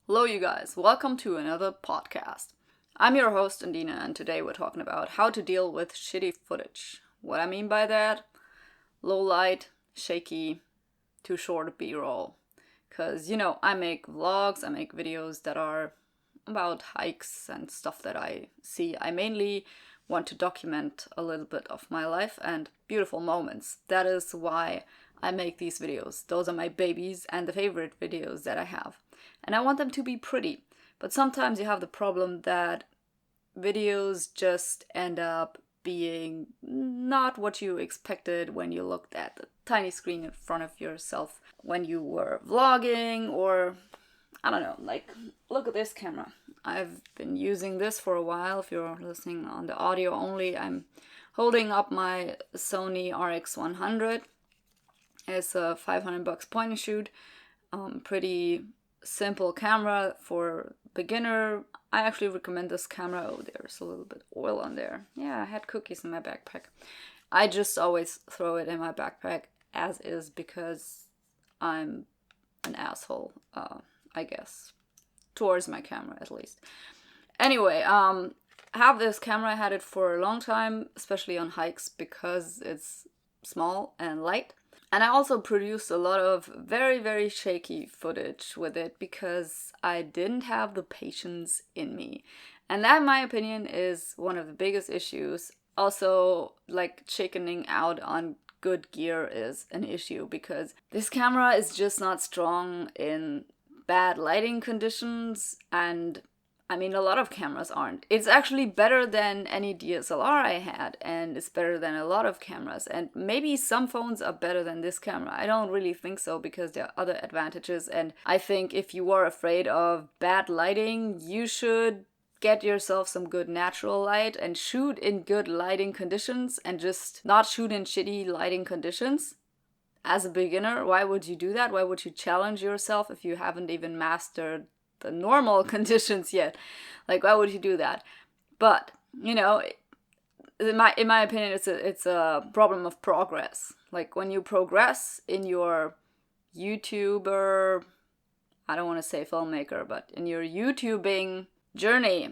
Hello you guys, welcome to another podcast. I'm your host Andina, and today we're talking about how to deal with shitty footage. What I mean by that? Low light, shaky, too short B-roll. Cause I make vlogs, I make videos that are about hikes and stuff that I see. I mainly want to document a little bit of my life and beautiful moments. That is why I make these videos. Those are my babies and the favorite videos that I have. And I want them to be pretty. But sometimes you have the problem that videos just end up being not what you expected when you looked at the tiny screen in front of yourself when you were vlogging, or I don't know, like look at this camera. I've been using this for a while. If you're listening on the audio only, I'm holding up my Sony RX100. It's a $500 point and shoot. Pretty simple camera for beginner. I actually recommend this camera. Oh, there's a little bit of oil on there. Yeah, I had cookies in my backpack. I just always throw it in my backpack as is because I'm an asshole, I guess. Towards my camera, at least. Anyway, I have this camera. I had it for a long time, especially on hikes, because it's small and light. And I also produced a lot of very, very shaky footage with it because I didn't have the patience in me. And that, in my opinion, is one of the biggest issues. Also, like, chickening out on good gear is an issue because this camera is just not strong in bad lighting conditions, and I mean a lot of cameras aren't. It's actually better than any DSLR I had, and it's better than a lot of cameras, and maybe some phones are better than this camera. I don't really think so because there are other advantages, and I think if you are afraid of bad lighting, you should get yourself some good natural light and shoot in good lighting conditions and just not shoot in shitty lighting conditions. As a beginner, why would you do that? Why would you challenge yourself if you haven't even mastered the normal conditions yet? Like, why would you do that? But, in my opinion, it's a problem of progress. Like, when you progress in your YouTuber, I don't want to say filmmaker, but in your YouTubing journey,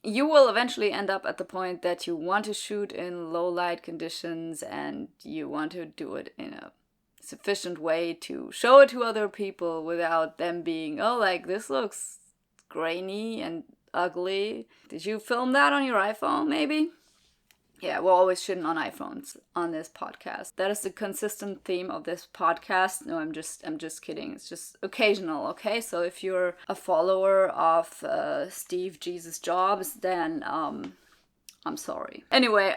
you will eventually end up at the point that you want to shoot in low light conditions and you want to do it in a sufficient way to show it to other people without them being, oh, like, this looks grainy and ugly. Did you film that on your iPhone, maybe? Yeah, we're always shitting on iPhones on this podcast. That is the consistent theme of this podcast. No, I'm just kidding. It's just occasional, okay? So if you're a follower of Steve Jesus Jobs, then I'm sorry. Anyway,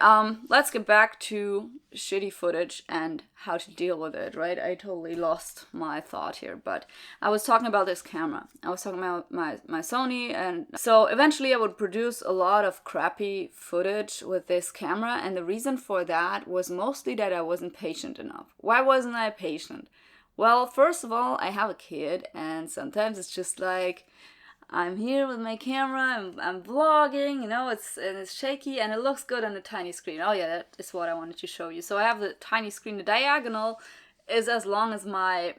let's get back to shitty footage and how to deal with it, right? I totally lost my thought here, but I was talking about this camera. I was talking about my Sony, and so eventually I would produce a lot of crappy footage with this camera, and the reason for that was mostly that I wasn't patient enough. Why wasn't I patient? Well, first of all, I have a kid, and sometimes it's just like, I'm here with my camera, I'm vlogging, it's shaky and it looks good on the tiny screen. Oh yeah, that is what I wanted to show you. So I have the tiny screen, the diagonal is as long as my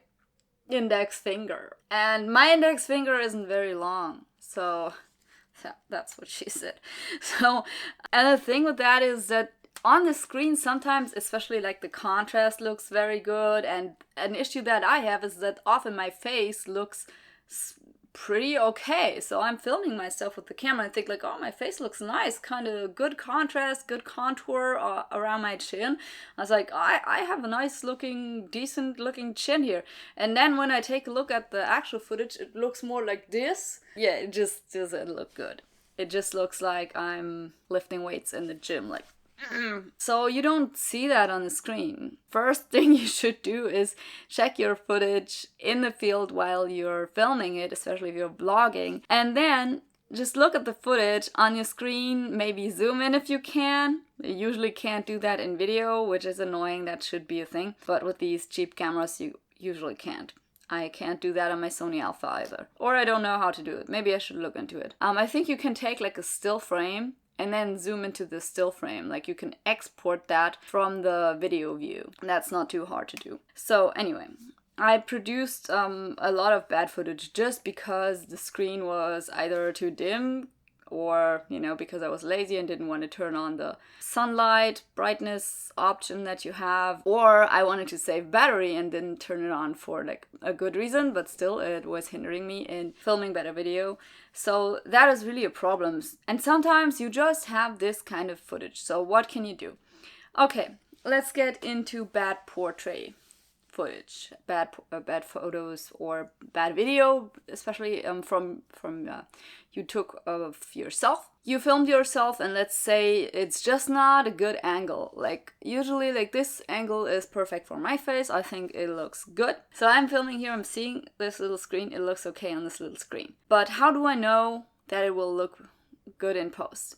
index finger. And my index finger isn't very long, so that's what she said. So, and the thing with that is that on the screen sometimes, especially like the contrast looks very good, and an issue that I have is that often my face looks pretty okay. So I'm filming myself with the camera and think like, oh, my face looks nice, kind of good contrast, good contour around my chin. I was like, I have a nice looking, decent looking chin here. And then when I take a look at the actual footage, it looks more like this. Yeah, it just doesn't look good. It just looks like I'm lifting weights in the gym, like. So you don't see that on the screen. First thing you should do is check your footage in the field while you're filming it, especially if you're vlogging. And then just look at the footage on your screen, maybe zoom in if you can. You usually can't do that in video, which is annoying. That should be a thing. But with these cheap cameras, you usually can't. I can't do that on my Sony Alpha either. Or I don't know how to do it. Maybe I should look into it. I think you can take like a still frame and then zoom into the still frame. Like, you can export that from the video view. That's not too hard to do. So anyway, I produced a lot of bad footage just because the screen was either too dim or, because I was lazy and didn't want to turn on the sunlight brightness option that you have, or I wanted to save battery and didn't turn it on for like a good reason, but still it was hindering me in filming better video. So that is really a problem. And sometimes you just have this kind of footage. So what can you do? Okay, let's get into bad portrait footage, bad photos or bad video, especially from you took of yourself. You filmed yourself, and let's say it's just not a good angle. Like usually, like this angle is perfect for my face. I think it looks good. So I'm filming here. I'm seeing this little screen. It looks okay on this little screen. But how do I know that it will look good in post?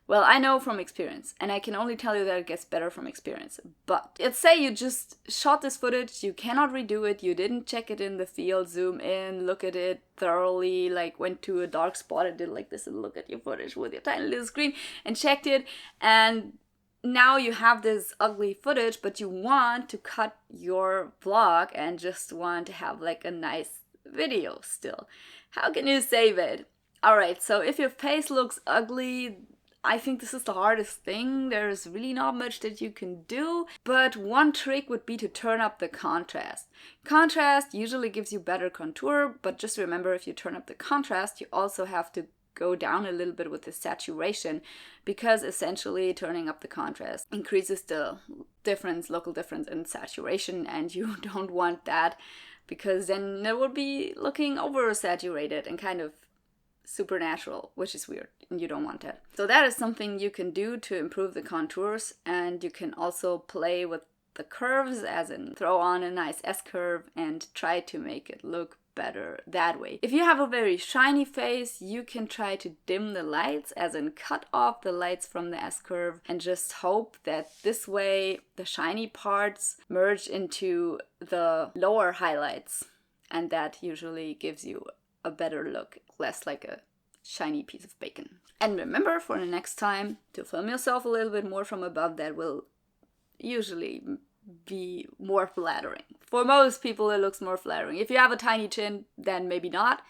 Well, I know from experience, and I can only tell you that it gets better from experience. But let's say you just shot this footage, you cannot redo it, you didn't check it in the field, zoom in, look at it thoroughly, like went to a dark spot and did like this and look at your footage with your tiny little screen and checked it, and now you have this ugly footage, but you want to cut your vlog and just want to have like a nice video still. How can you save it? Alright, so if your face looks ugly, I think this is the hardest thing. There's really not much that you can do, but one trick would be to turn up the contrast. Contrast usually gives you better contour, but just remember, if you turn up the contrast, you also have to go down a little bit with the saturation, because essentially turning up the contrast increases the local difference in saturation, and you don't want that, because then it will be looking oversaturated and kind of supernatural, which is weird, and you don't want that. So that is something you can do to improve the contours, and you can also play with the curves, as in throw on a nice S-curve and try to make it look better that way. If you have a very shiny face, you can try to dim the lights, as in cut off the lights from the S-curve, and just hope that this way the shiny parts merge into the lower highlights, and that usually gives you a better look, less like a shiny piece of bacon. And remember, for the next time, to film yourself a little bit more from above. That will usually be more flattering. For most people, it looks more flattering. If you have a tiny chin, then maybe not,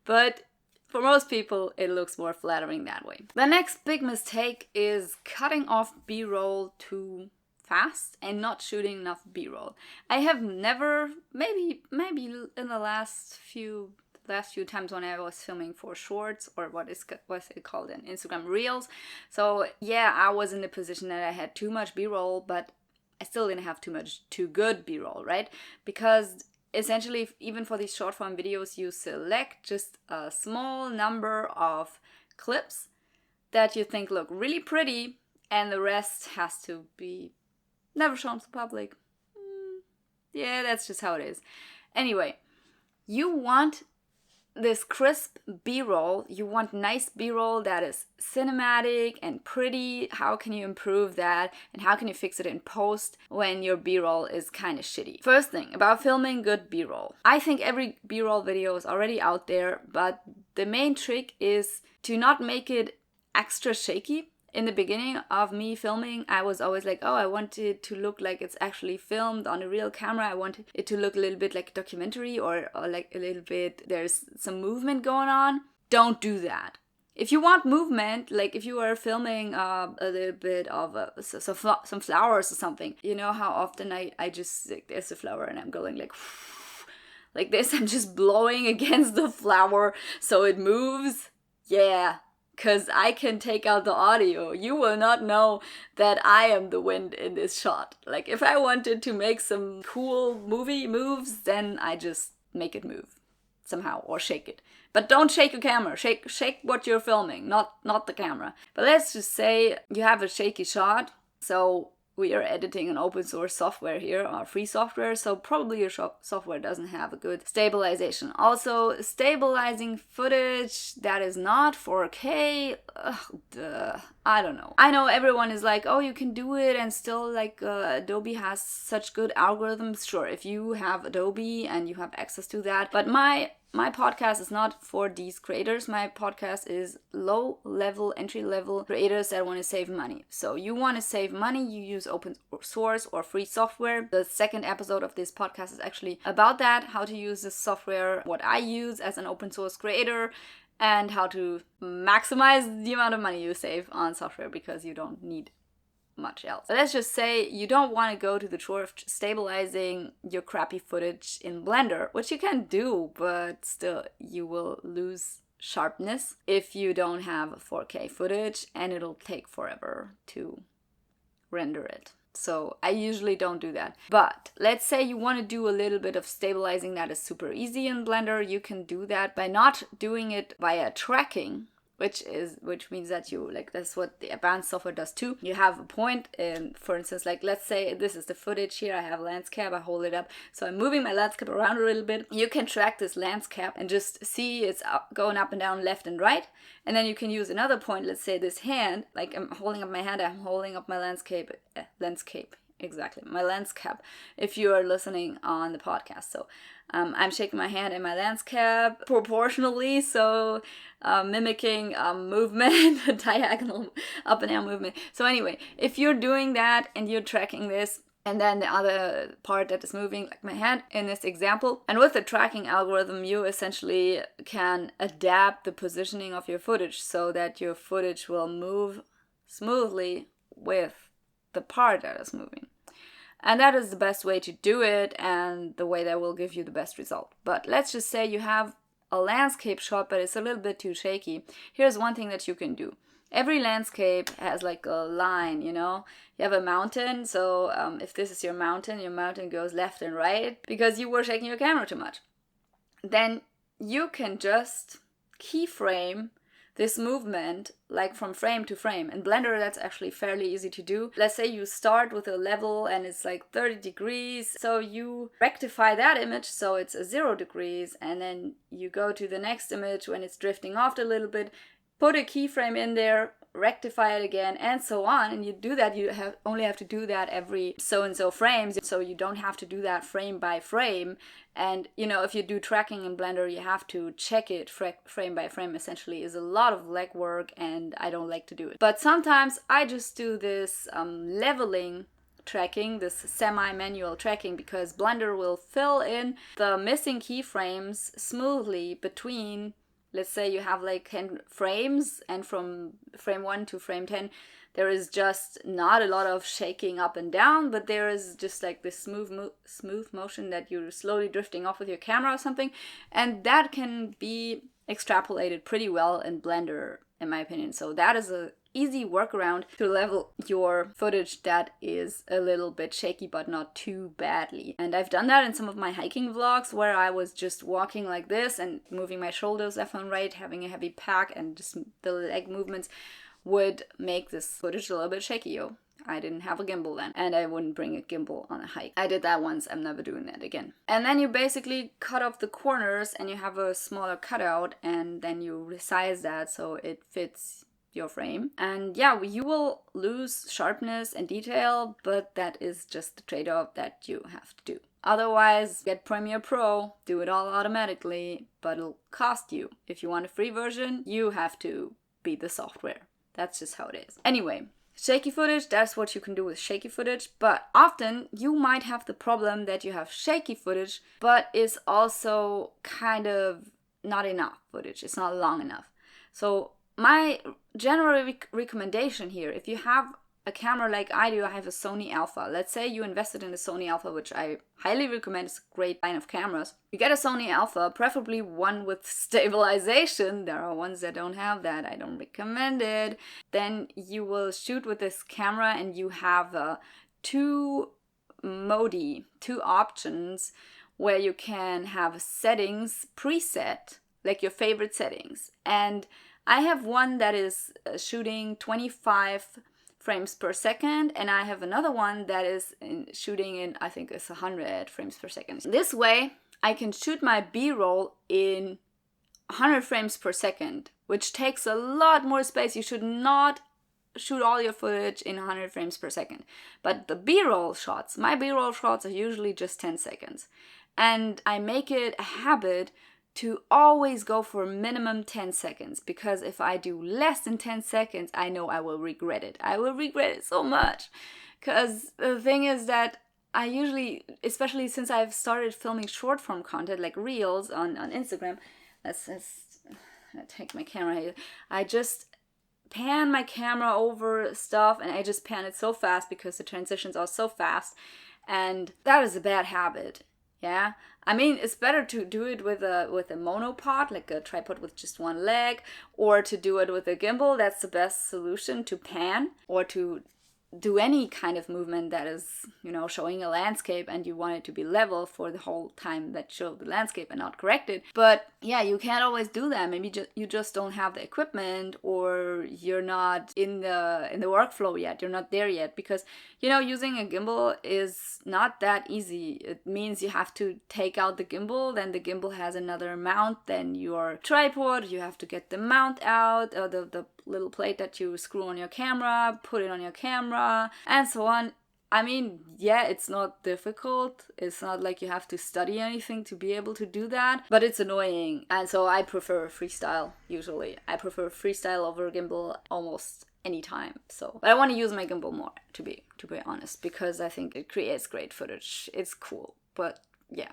but for most people, it looks more flattering that way. The next big mistake is cutting off B-roll too fast and not shooting enough B-roll. I have never, maybe in the last few times when I was filming for shorts, or what's it called in Instagram, reels. So yeah, I was in the position that I had too much B-roll, but I still didn't have too good B-roll, right? Because essentially, even for these short form videos, you select just a small number of clips that you think look really pretty, and the rest has to be never shown to the public. Yeah, that's just how it is. Anyway, you want this crisp B-roll, you want nice B-roll that is cinematic and pretty. How can you improve that, and how can you fix it in post when your B-roll is kind of shitty? First thing about filming good B-roll. I think every B-roll video is already out there, but the main trick is to not make it extra shaky. In the beginning of me filming, I was always like, oh, I want it to look like it's actually filmed on a real camera. I want it to look a little bit like a documentary, or like a little bit, there's some movement going on. Don't do that. If you want movement, like if you are filming a little bit of some flowers or something, you know how often I just, like, there's a flower and I'm going like this, I'm just blowing against the flower so it moves. Yeah. Because I can take out the audio. You will not know that I am the wind in this shot. Like, if I wanted to make some cool movie moves, then I just make it move somehow, or shake it. But don't shake your camera. Shake what you're filming, not the camera. But let's just say you have a shaky shot. So we are editing an open source software here, or free software, so probably your software doesn't have a good stabilization. Also, stabilizing footage that is not 4K, I don't know. I know everyone is like, oh, you can do it and still like Adobe has such good algorithms. Sure, if you have Adobe and you have access to that. But my podcast is not for these creators. My podcast is low level, entry level creators that want to save money. So you want to save money, you use open source or free software. The second episode of this podcast is actually about that, how to use this software, what I use as an open source creator, and how to maximize the amount of money you save on software because you don't need much else. But let's just say you don't want to go to the chore of stabilizing your crappy footage in Blender, which you can do, but still you will lose sharpness if you don't have 4K footage, and it'll take forever to render it. So I usually don't do that. But let's say you want to do a little bit of stabilizing that is super easy in Blender. You can do that by not doing it via tracking, which means that you, like, that's what the advanced software does too. You have a point, and for instance, like, let's say this is the footage here. I have landscape, I hold it up. So I'm moving my landscape around a little bit. You can track this landscape and just see it's going up and down, left and right. And then you can use another point, let's say this hand, like I'm holding up my hand, I'm holding up my landscape, exactly, my landscape, if you are listening on the podcast. So I'm shaking my hand in my landscape proportionally, so mimicking movement, diagonal up and down movement. So anyway, if you're doing that and you're tracking this, and then the other part that is moving, like my hand in this example. And with the tracking algorithm, you essentially can adapt the positioning of your footage so that your footage will move smoothly with the part that is moving. And that is the best way to do it and the way that will give you the best result. But let's just say you have a landscape shot, but it's a little bit too shaky. Here's one thing that you can do. Every landscape has like a line, you know? You have a mountain, so if this is your mountain goes left and right because you were shaking your camera too much. Then you can just keyframe this movement like from frame to frame. In Blender, that's actually fairly easy to do. Let's say you start with a level and it's like 30 degrees. So you rectify that image so it's a 0 degrees, and then you go to the next image when it's drifting off a little bit, put a keyframe in there, rectify it again, and so on. And you do that, only have to do that every so and so frames, so you don't have to do that frame by frame. And you know, if you do tracking in Blender, you have to check it frame by frame. Essentially is a lot of legwork, and I don't like to do it. But sometimes I just do this leveling tracking, this semi-manual tracking, because Blender will fill in the missing keyframes smoothly between, let's say you have like 10 frames, and from frame 1 to frame 10, there is just not a lot of shaking up and down, but there is just like this smooth motion that you're slowly drifting off with your camera or something. And that can be extrapolated pretty well in Blender, in my opinion. So that is a easy workaround to level your footage that is a little bit shaky, but not too badly. And I've done that in some of my hiking vlogs where I was just walking like this and moving my shoulders left and right, having a heavy pack, and just the leg movements would make this footage a little bit shaky. I didn't have a gimbal then, and I wouldn't bring a gimbal on a hike. I did that once, I'm never doing that again. And then you basically cut off the corners and you have a smaller cutout, and then you resize that so it fits your frame. And yeah, you will lose sharpness and detail, but that is just the trade-off that you have to do. Otherwise, get Premiere Pro, do it all automatically, but it'll cost you. If you want a free version, you have to beat the software. That's just how it is. Anyway, shaky footage, that's what you can do with shaky footage, but often you might have the problem that you have shaky footage, but it's also kind of not enough footage. It's not long enough. So my general recommendation here, if you have a camera like I do, I have a Sony Alpha. Let's say you invested in a Sony Alpha, which I highly recommend. It's a great line of cameras. You get a Sony Alpha, preferably one with stabilization. There are ones that don't have that. I don't recommend it. Then you will shoot with this camera and you have two options where you can have settings preset, like your favorite settings. And I have one that is shooting 25 frames per second, and I have another one that is shooting in, I think it's 100 frames per second. This way I can shoot my B-roll in 100 frames per second, which takes a lot more space. You should not shoot all your footage in 100 frames per second. But the B-roll shots, my B-roll shots are usually just 10 seconds. And I make it a habit to always go for minimum 10 seconds, because if I do less than 10 seconds, I know I will regret it. I will regret it so much. Because the thing is that I usually, especially since I've started filming short form content like reels on Instagram, I take my camera here. I just pan my camera over stuff and I just pan it so fast because the transitions are so fast, and that is a bad habit. Yeah, I mean, it's better to do it with a monopod, like a tripod with just one leg, or to do it with a gimbal. That's the best solution, to pan, or to do any kind of movement that is, showing a landscape and you want it to be level for the whole time that show the landscape and not corrected. But yeah, you can't always do that. Maybe you just don't have the equipment, or you're not in the workflow yet. You're not there yet, because using a gimbal is not that easy. It means you have to take out the gimbal, then the gimbal has another mount, then your tripod, you have to get the mount out, the little plate that you screw on your camera, put it on your camera, and so on. I mean, yeah, it's not difficult. It's not like you have to study anything to be able to do that, but it's annoying. And so I prefer freestyle usually. I prefer freestyle over gimbal almost anytime. But I want to use my gimbal more, to be honest, because I think it creates great footage. It's cool, but yeah,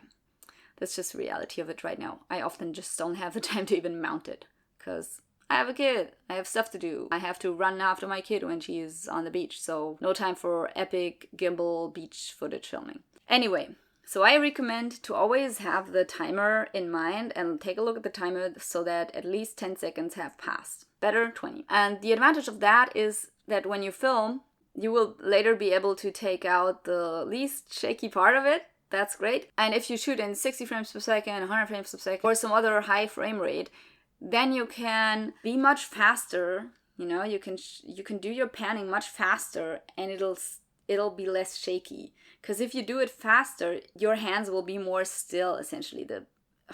that's just the reality of it right now. I often just don't have the time to even mount it, because I have a kid, I have stuff to do. I have to run after my kid when she is on the beach, so no time for epic gimbal beach footage filming. Anyway, so I recommend to always have the timer in mind and take a look at the timer so that at least 10 seconds have passed. Better 20. And the advantage of that is that when you film, you will later be able to take out the least shaky part of it. That's great. And if you shoot in 60 frames per second, 100 frames per second, or some other high frame rate, then you can be much faster. You can do your panning much faster, and it'll be less shaky. Because if you do it faster, your hands will be more still, essentially. The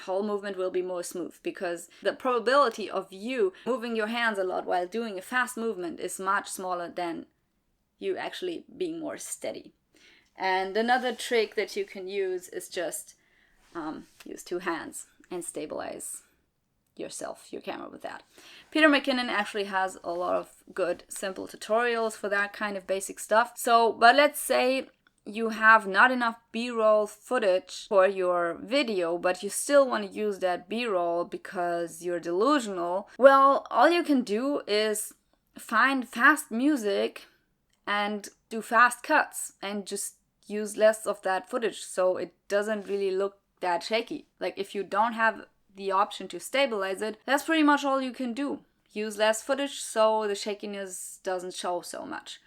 whole movement will be more smooth, because the probability of you moving your hands a lot while doing a fast movement is much smaller than you actually being more steady. And another trick that you can use is just use two hands and stabilize your camera with that. Peter McKinnon actually has a lot of good simple tutorials for that kind of basic stuff. But let's say you have not enough B-roll footage for your video, but you still want to use that B-roll because you're delusional. Well, all you can do is find fast music and do fast cuts and just use less of that footage so it doesn't really look that shaky. Like, if you don't have the option to stabilize it, that's pretty much all you can do. Use less footage so the shakiness doesn't show so much.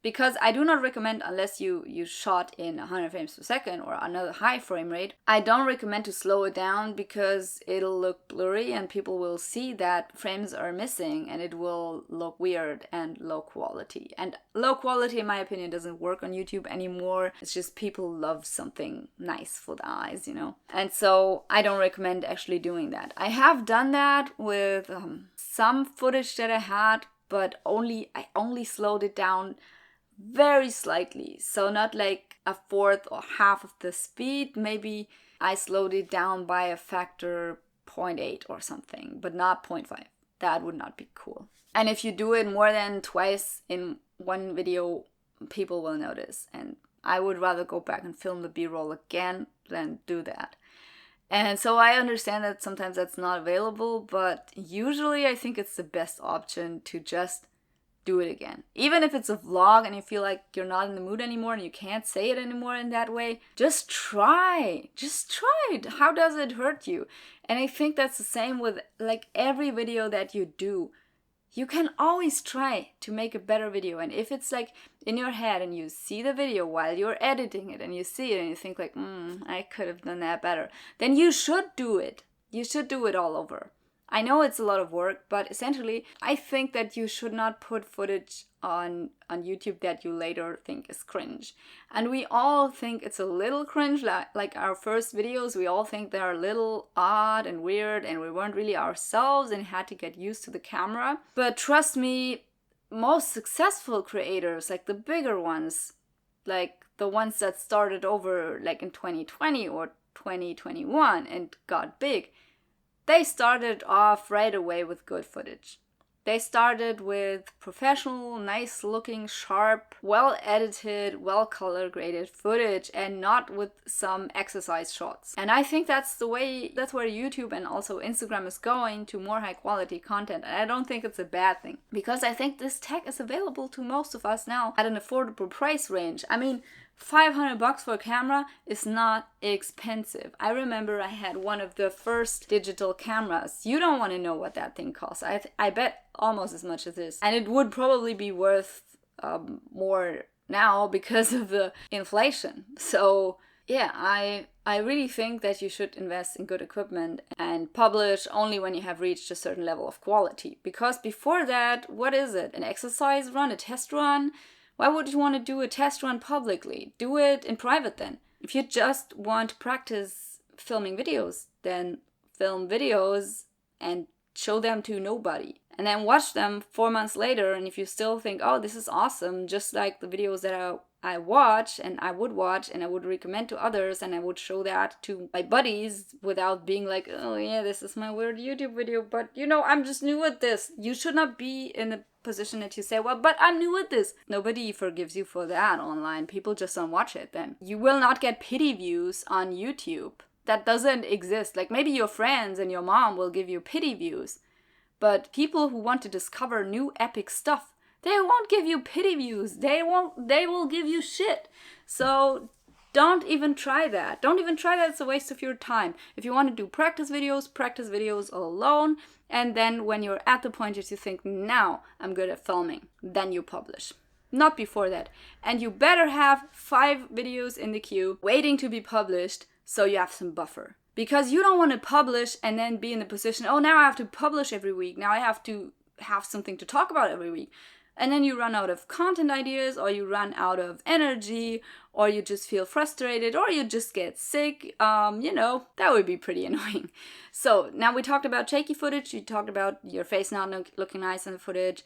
Because I do not recommend, unless you shot in 100 frames per second or another high frame rate, I don't recommend to slow it down, because it'll look blurry and people will see that frames are missing and it will look weird and low quality. And low quality, in my opinion, doesn't work on YouTube anymore. It's just people love something nice for the eyes, And so I don't recommend actually doing that. I have done that with some footage that I had, but I only slowed it down very slightly, so not like a fourth or half of the speed. Maybe I slowed it down by a factor 0.8 or something, but not 0.5. That would not be cool. And if you do it more than twice in one video, people will notice, and I would rather go back and film the B-roll again than do that. And so I understand that sometimes that's not available, but usually I think it's the best option to just do it again. Even if it's a vlog and you feel like you're not in the mood anymore and you can't say it anymore in that way, just try. Just try it. How does it hurt you? And I think that's the same with like every video that you do. You can always try to make a better video. And if it's like in your head and you see the video while you're editing it and you see it and you think like, I could have done that better, then you should do it. You should do it all over. I know it's a lot of work, but essentially, I think that you should not put footage on YouTube that you later think is cringe. And we all think it's a little cringe, like our first videos, we all think they're a little odd and weird and we weren't really ourselves and had to get used to the camera. But trust me, most successful creators, like the bigger ones, like the ones that started over like in 2020 or 2021 and got big, they started off right away with good footage. They started with professional, nice looking, sharp, well edited, well color graded footage, and not with some exercise shots. And I think that's where YouTube and also Instagram is going, to more high quality content. And I don't think it's a bad thing, because I think this tech is available to most of us now at an affordable price range. I mean, $500 for a camera is not expensive. I remember I had one of the first digital cameras. You don't want to know what that thing costs. I bet almost as much as this. And it would probably be worth more now because of the inflation. So yeah, I really think that you should invest in good equipment and publish only when you have reached a certain level of quality. Because before that, what is it? An exercise run? A test run? Why would you want to do a test run publicly? Do it in private then. If you just want to practice filming videos, then film videos and show them to nobody. And then watch them 4 months later, and if you still think, oh, this is awesome, just like the videos that I watch and I would recommend to others, and I would show that to my buddies without being like, oh yeah, this is my weird YouTube video, but I'm just new at this. You should not be in a position that you say, well, but I'm new at this. Nobody forgives you for that online. People just don't watch it then. You will not get pity views on YouTube. That doesn't exist. Like, maybe your friends and your mom will give you pity views, but people who want to discover new epic stuff, they won't give you pity views. They will give you shit. So don't even try that. Don't even try that. It's a waste of your time. If you want to do practice videos alone. And then when you're at the point that you think, now I'm good at filming, then you publish. Not before that. And you better have 5 videos in the queue waiting to be published, so you have some buffer. Because you don't want to publish and then be in the position, oh, now I have to publish every week. Now I have to have something to talk about every week. And then you run out of content ideas, or you run out of energy, or you just feel frustrated, or you just get sick. That would be pretty annoying. So now we talked about shaky footage. We talked about your face not looking nice in the footage.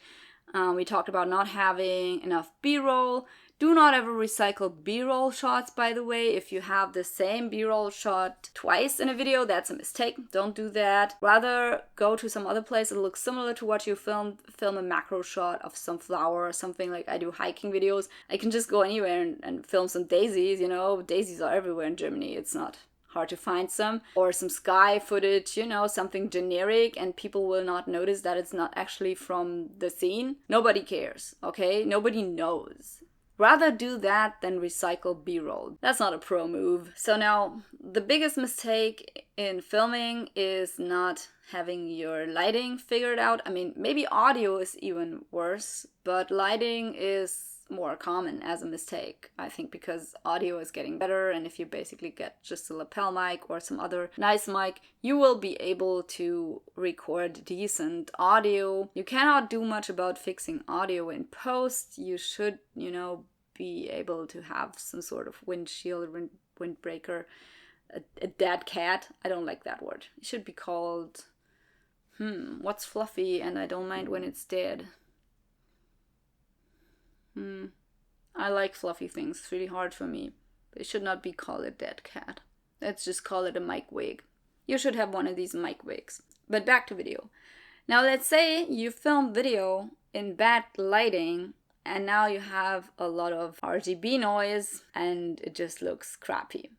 We talked about not having enough B-roll. Do not ever recycle B-roll shots, by the way. If you have the same B-roll shot twice in a video, that's a mistake. Don't do that. Rather go to some other place that looks similar to what you filmed. Film a macro shot of some flower or something. Like I do hiking videos. I can just go anywhere and film some daisies, Daisies are everywhere in Germany. It's not hard to find some. Or some sky footage, something generic, and people will not notice that it's not actually from the scene. Nobody cares, okay? Nobody knows. Rather do that than recycle B-roll. That's not a pro move. So now, the biggest mistake in filming is not having your lighting figured out. I mean, maybe audio is even worse, but lighting is more common as a mistake, I think, because audio is getting better, and if you basically get just a lapel mic or some other nice mic, you will be able to record decent audio. You cannot do much about fixing audio in post. You should, be able to have some sort of windshield, windbreaker, a dead cat. I don't like that word. It should be called, what's fluffy and I don't mind when it's dead? I like fluffy things. It's really hard for me. It should not be called a dead cat. Let's just call it a mic wig. You should have one of these mic wigs. But back to video. Now let's say you film video in bad lighting, and now you have a lot of RGB noise and it just looks crappy.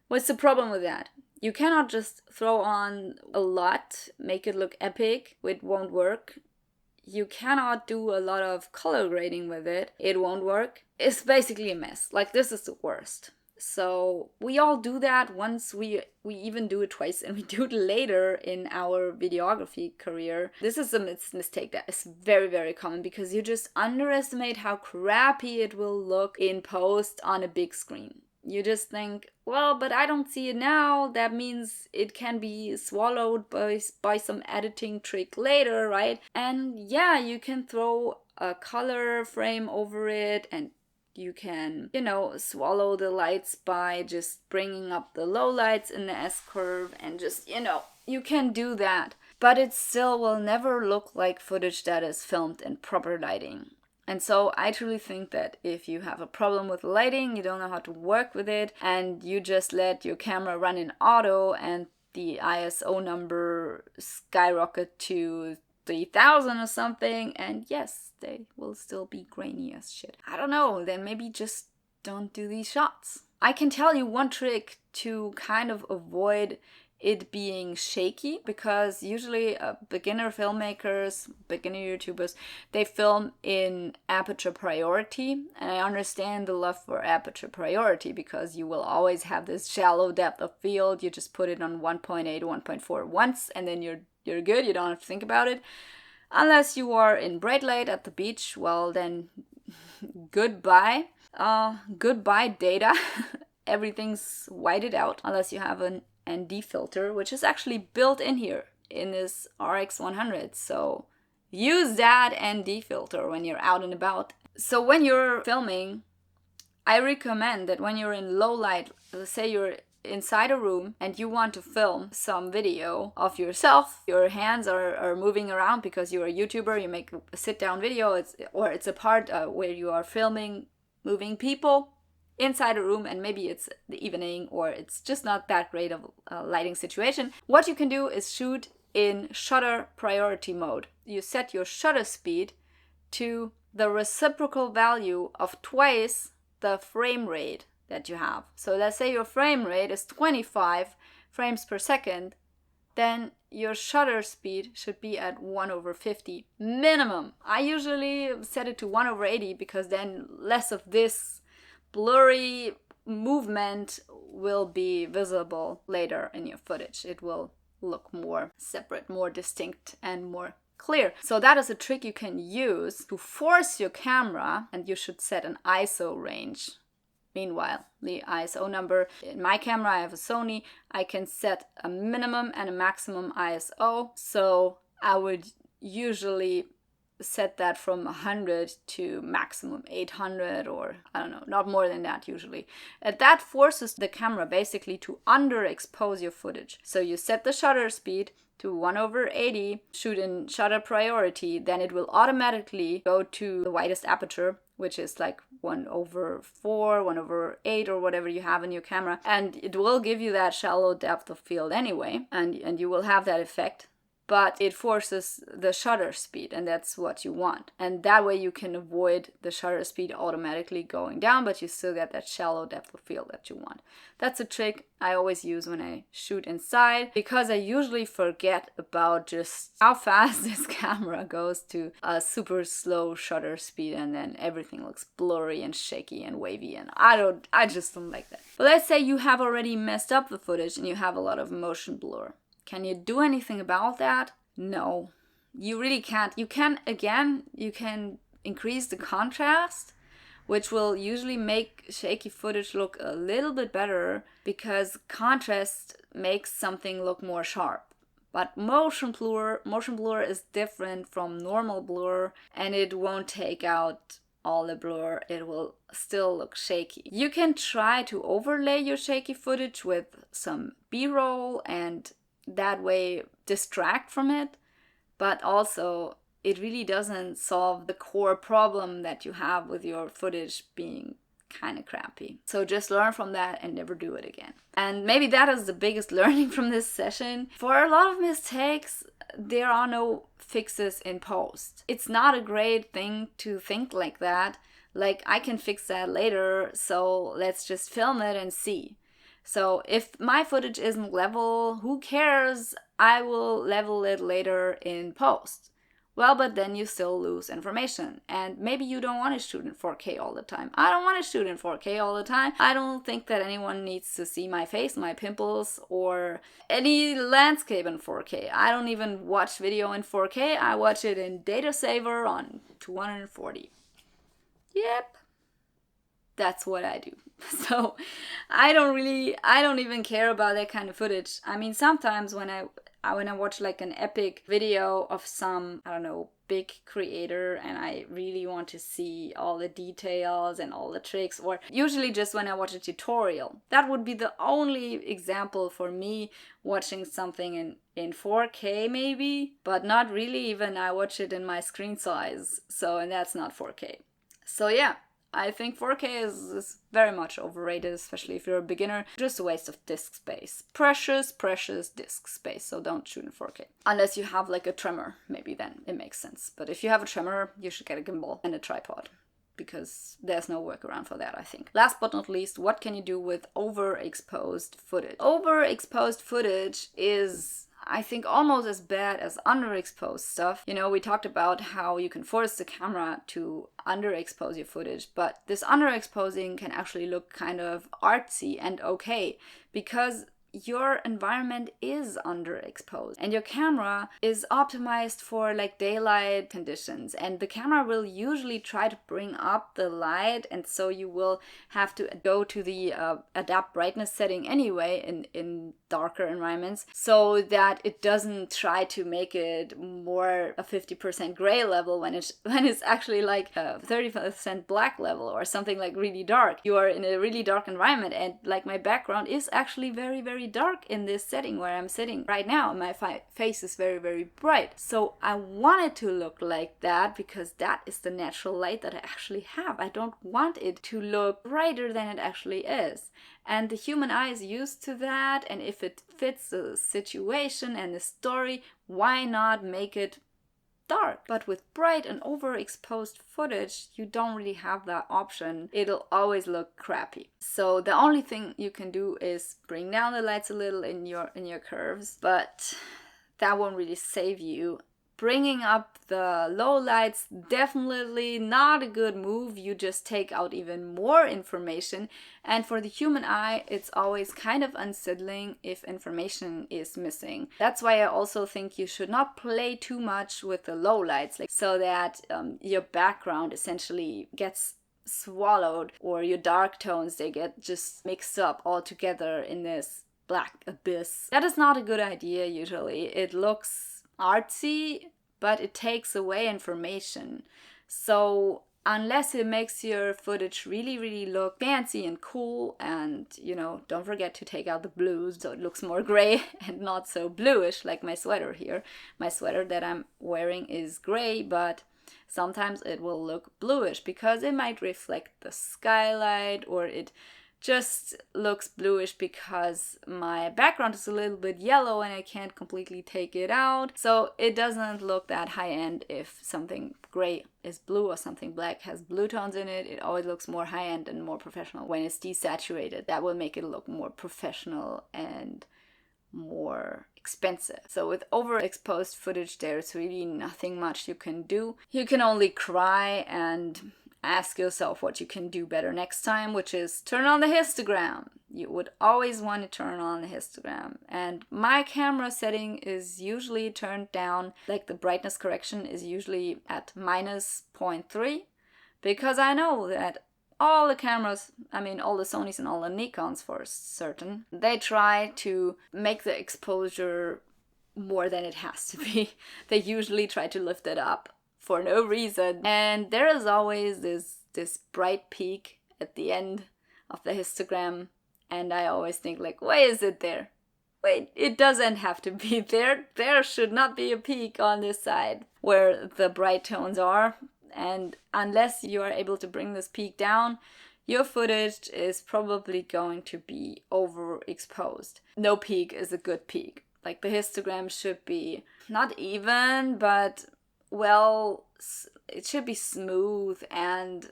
What's the problem with that? You cannot just throw on a lot, make it look epic. It won't work. You cannot do a lot of color grading with it. It won't work. It's basically a mess. Like, this is the worst. So we all do that once. We even do it twice, and we do it later in our videography career. This is a mistake that is very, very common, because you just underestimate how crappy it will look in post on a big screen. You just think, well, but I don't see it now. That means it can be swallowed by some editing trick later, right? And yeah, you can throw a color frame over it, and you can, swallow the lights by just bringing up the low lights in the S-curve, and just, you can do that. but it still will never look like footage that is filmed in proper lighting. And so I truly think that if you have a problem with lighting, you don't know how to work with it, and you just let your camera run in auto and the ISO number skyrocket to 3000 or something, and yes, they will still be grainy as shit. I don't know, then maybe just don't do these shots. I can tell you one trick to kind of avoid it being shaky, because usually beginner filmmakers, beginner YouTubers, they film in aperture priority, and I understand the love for aperture priority because you will always have this shallow depth of field. You just put it on 1.8 or 1.4 once and then you're good, you don't have to think about it. Unless you are in bright light at the beach, well then goodbye. Goodbye data. Everything's whited out unless you have an ND filter, which is actually built in here in this RX 100. So use that ND filter when you're out and about. So when you're filming, I recommend that when you're in low light, let's say you're inside a room and you want to film some video of yourself, your hands are moving around because you're a YouTuber, you make a sit-down video, it's a part where you are filming moving people inside a room, and maybe it's the evening or it's just not that great of a lighting situation. What you can do is shoot in shutter priority mode. You set your shutter speed to the reciprocal value of twice the frame rate that you have. So let's say your frame rate is 25 frames per second, then your shutter speed should be at 1/50 minimum. I usually set it to 1/80 because then less of this blurry movement will be visible later in your footage. It will look more separate, more distinct, and more clear. So that is a trick you can use to force your camera, and you should set an ISO range. Meanwhile, the ISO number, in my camera, I have a Sony, I can set a minimum and a maximum ISO. So I would usually set that from 100 to maximum 800, or I don't know, not more than that usually. And that forces the camera basically to underexpose your footage. So you set the shutter speed to 1/80, shoot in shutter priority, then it will automatically go to the widest aperture, which is like 1/4, 1/8, or whatever you have in your camera. And it will give you that shallow depth of field anyway, and you will have that effect. But it forces the shutter speed, and that's what you want. And that way you can avoid the shutter speed automatically going down, but you still get that shallow depth of field that you want. That's a trick I always use when I shoot inside, because I usually forget about just how fast this camera goes to a super slow shutter speed, and then everything looks blurry and shaky and wavy, and I just don't like that. But let's say you have already messed up the footage and you have a lot of motion blur. Can you do anything about that? No, you really can't. You can increase the contrast, which will usually make shaky footage look a little bit better, because contrast makes something look more sharp. But motion blur is different from normal blur, and it won't take out all the blur. It will still look shaky. You can try to overlay your shaky footage with some B-roll and that way distract from it, but also it really doesn't solve the core problem that you have with your footage being kind of crappy. So just learn from that and never do it again. And maybe that is the biggest learning from this session. For a lot of mistakes, there are no fixes in post. It's not a great thing to think like that. Like, I can fix that later, so let's just film it and see. So if my footage isn't level, who cares? I will level it later in post. Well, but then you still lose information. And maybe you don't want to shoot in 4K all the time. I don't want to shoot in 4K all the time. I don't think that anyone needs to see my face, my pimples, or any landscape in 4K. I don't even watch video in 4K. I watch it in data saver on 240. Yep. That's what I do. So I don't even care about that kind of footage. I mean, sometimes when when I watch like an epic video of some, I don't know, big creator and I really want to see all the details and all the tricks, or usually just when I watch a tutorial. That would be the only example for me watching something in 4K maybe, but not really even I watch it in my screen size. So, and that's not 4K. So yeah, I think 4K is very much overrated, especially if you're a beginner. Just a waste of disk space. Precious, precious disk space. So don't shoot in 4K. Unless you have like a tremor, maybe then it makes sense. But if you have a tremor, you should get a gimbal and a tripod, because there's no workaround for that, I think. Last but not least, what can you do with overexposed footage? Overexposed footage is, I think, almost as bad as underexposed stuff. You know, we talked about how you can force the camera to underexpose your footage, but this underexposing can actually look kind of artsy and okay, because your environment is underexposed and your camera is optimized for like daylight conditions, and the camera will usually try to bring up the light, and so you will have to go to the adapt brightness setting anyway in darker environments, so that it doesn't try to make it more a 50% gray level when it's actually like a 30% black level or something like really dark. You are in a really dark environment, and like my background is actually very, very dark in this setting where I'm sitting right now. My face is very, very bright. So I want it to look like that because that is the natural light that I actually have. I don't want it to look brighter than it actually is. And the human eye is used to that, and if it fits the situation and the story, why not make it dark? But with bright and overexposed footage, you don't really have that option. It'll always look crappy. So the only thing you can do is bring down the lights a little in your curves, but that won't really save you. Bringing up the low lights, definitely not a good move. You just take out even more information. And for the human eye, it's always kind of unsettling if information is missing. That's why I also think you should not play too much with the low lights, like so that your background essentially gets swallowed, or your dark tones, they get just mixed up all together in this black abyss. That is not a good idea usually. It looks artsy, but it takes away information. So unless it makes your footage really, really look fancy and cool, and, you know, don't forget to take out the blues so it looks more gray and not so bluish like my sweater here. My sweater that I'm wearing is gray, but sometimes it will look bluish because it might reflect the skylight, or it just looks bluish because my background is a little bit yellow and I can't completely take it out. So it doesn't look that high end if something gray is blue or something black has blue tones in it. It always looks more high end and more professional when it's desaturated. That will make it look more professional and more expensive. So with overexposed footage, there's really nothing much you can do. You can only cry and ask yourself what you can do better next time, which is turn on the histogram. You would always want to turn on the histogram. And my camera setting is usually turned down, like the brightness correction is usually at -0.3, because I know that all the cameras, I mean all the Sonys and all the Nikons for certain, they try to make the exposure more than it has to be. They usually try to lift it up for no reason. And there is always this bright peak at the end of the histogram, and I always think like, why is it there? Wait, it doesn't have to be there. There should not be a peak on this side where the bright tones are. And unless you are able to bring this peak down, your footage is probably going to be overexposed. No peak is a good peak. Like the histogram should be not even, but well, it should be smooth and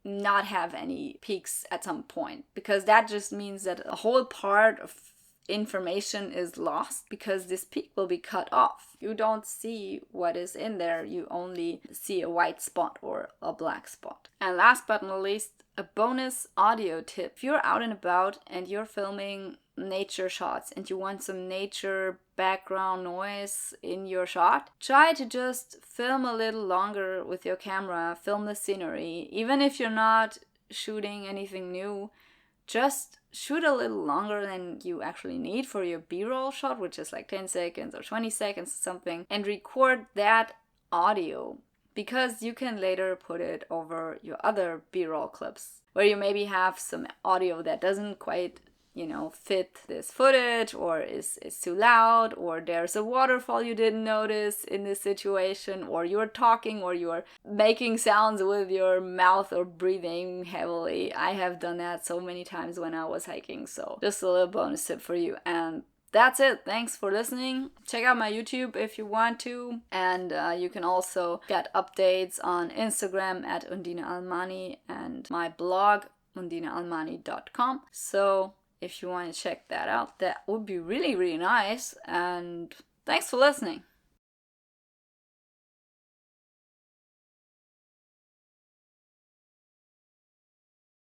not have any peaks at some point, because that just means that a whole part of information is lost because this peak will be cut off. You don't see what is in there, you only see a white spot or a black spot. And last but not least, a bonus audio tip. If you're out and about and you're filming nature shots and you want some nature background noise in your shot, try to just film a little longer with your camera, film the scenery. Even if you're not shooting anything new, just shoot a little longer than you actually need for your B-roll shot, which is like 10 seconds or 20 seconds or something, and record that audio, because you can later put it over your other B-roll clips where you maybe have some audio that doesn't quite, fit this footage, or is too loud, or there's a waterfall you didn't notice in this situation, or you're talking, or you're making sounds with your mouth or breathing heavily. I have done that so many times when I was hiking, so just a little bonus tip for you. And that's it. Thanks for listening. Check out my YouTube if you want to. And you can also get updates on Instagram at Undine Almani and my blog, undinealmani.com. So if you want to check that out, that would be really, really nice. And thanks for listening.